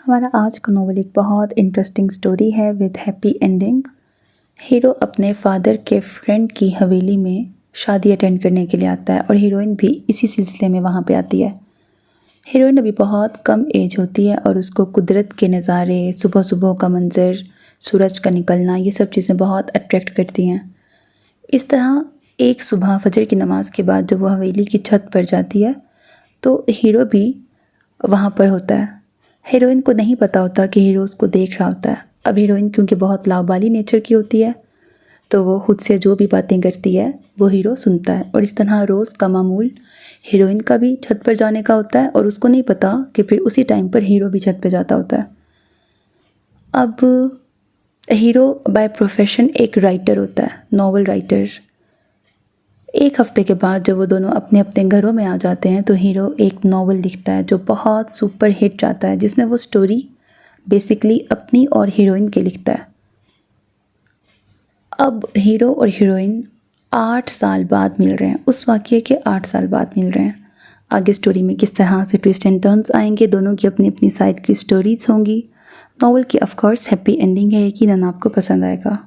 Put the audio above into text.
हमारा आज का नॉवल एक बहुत इंटरेस्टिंग स्टोरी है विद हैप्पी एंडिंग। हीरो अपने फादर के फ्रेंड की हवेली में शादी अटेंड करने के लिए आता है और हीरोइन भी इसी सिलसिले में वहाँ पे आती है। हीरोइन अभी बहुत कम एज होती है और उसको कुदरत के नज़ारे, सुबह सुबह का मंज़र, सूरज का निकलना, ये सब चीज़ें बहुत अट्रैक्ट करती हैं। इस तरह एक सुबह फजर की नमाज़ के बाद जब वो हवेली की छत पर जाती है तो हीरो भी वहाँ पर होता है। हीरोइन को नहीं पता होता कि हीरो उसको देख रहा होता है। अब हीरोइन क्योंकि बहुत लावाबाली नेचर की होती है तो वो खुद से जो भी बातें करती है वो हीरो सुनता है और इस तरह रोज़ का मामूल हीरोइन का भी छत पर जाने का होता है और उसको नहीं पता कि फिर उसी टाइम पर हीरो भी छत पर जाता होता है। अब हीरो बाय प्रोफेशन एक राइटर होता है, नॉवल राइटर। एक हफ्ते के बाद जब वो दोनों अपने अपने घरों में आ जाते हैं तो हीरो एक नॉवल लिखता है जो बहुत सुपर हिट जाता है, जिसमें वो स्टोरी बेसिकली अपनी और हीरोइन के लिखता है। अब हीरो और हीरोइन 8 साल बाद मिल रहे हैं, उस वाक़ये के 8 साल बाद मिल रहे हैं। आगे स्टोरी में किस तरह से ट्विस्ट एंड टर्न्स आएंगे, दोनों की अपनी अपनी साइड की स्टोरीज़ होंगी। नॉवल की ऑफ कोर्स हैप्पी एंडिंग है, यकीनन आपको पसंद आएगा।